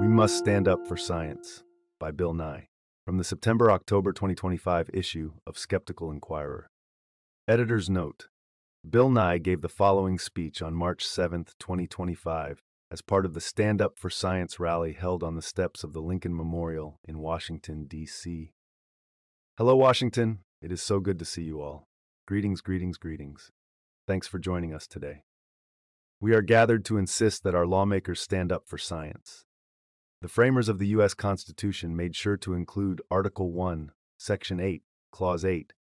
We Must Stand Up for Science by Bill Nye, from the September-October 2025 issue of Skeptical Inquirer. Editor's note: Bill Nye gave the following speech on March 7, 2025, as part of the Stand Up for Science rally held on the steps of the Lincoln Memorial in Washington, D.C. Hello, Washington. It is so good to see you all. Greetings, greetings, greetings. Thanks for joining us today. We are gathered to insist that our lawmakers stand up for science. The framers of the U.S. Constitution made sure to include Article 1, Section 8, Clause 8.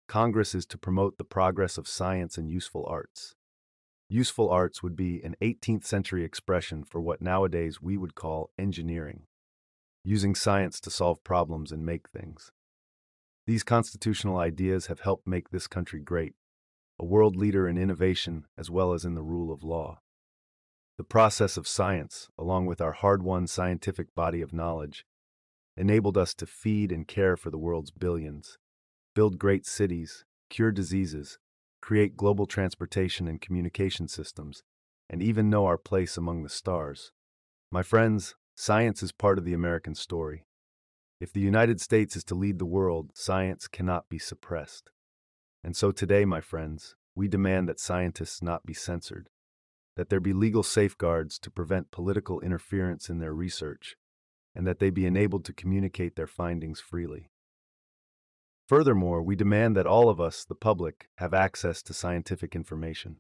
Congress is to promote the progress of science and useful arts. Useful arts would be an 18th century expression for what nowadays we would call engineering, using science to solve problems and make things. These constitutional ideas have helped make this country great, a world leader in innovation as well as in the rule of law. The process of science, along with our hard-won scientific body of knowledge, enabled us to feed and care for the world's billions, build great cities, cure diseases, create global transportation and communication systems, and even know our place among the stars. My friends, science is part of the American story. If the United States is to lead the world, science cannot be suppressed. And so today, my friends, we demand that scientists not be censored, that there be legal safeguards to prevent political interference in their research, and that they be enabled to communicate their findings freely. Furthermore, we demand that all of us, the public, have access to scientific information.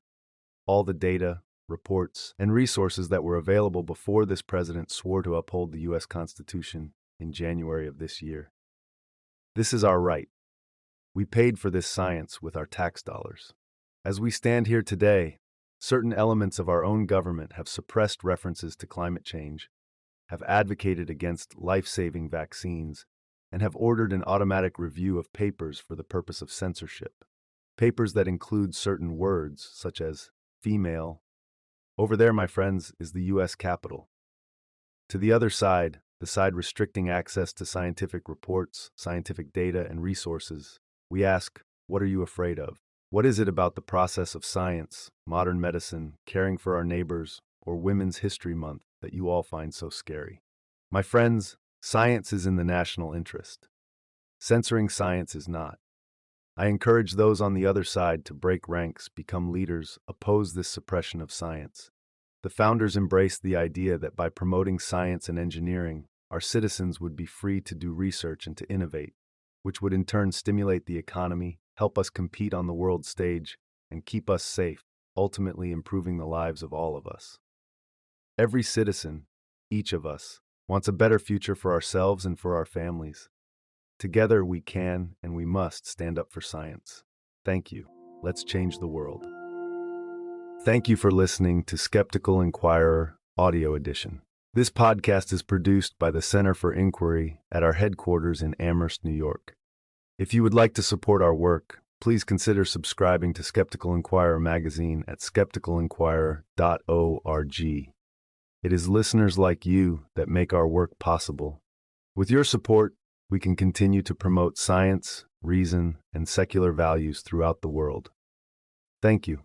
All the data, reports, and resources that were available before this president swore to uphold the U.S. Constitution in January of this year. This is our right. We paid for this science with our tax dollars. As we stand here today, certain elements of our own government have suppressed references to climate change, have advocated against life-saving vaccines, and have ordered an automatic review of papers for the purpose of censorship. Papers that include certain words, such as female. Over there, my friends, is the U.S. Capitol. To the other side, the side restricting access to scientific reports, scientific data, and resources, we ask, what are you afraid of? What is it about the process of science, modern medicine, caring for our neighbors, or Women's History Month that you all find so scary? My friends, science is in the national interest. Censoring science is not. I encourage those on the other side to break ranks, become leaders, oppose this suppression of science. The founders embraced the idea that by promoting science and engineering, our citizens would be free to do research and to innovate, which would in turn stimulate the economy, help us compete on the world stage, and keep us safe, ultimately improving the lives of all of us. Every citizen, each of us, wants a better future for ourselves and for our families. Together we can and we must stand up for science. Thank you. Let's change the world. Thank you for listening to Skeptical Inquirer Audio Edition. This podcast is produced by the Center for Inquiry at our headquarters in Amherst, New York. If you would like to support our work, please consider subscribing to Skeptical Inquirer magazine at skepticalinquirer.org. It is listeners like you that make our work possible. With your support, we can continue to promote science, reason, and secular values throughout the world. Thank you.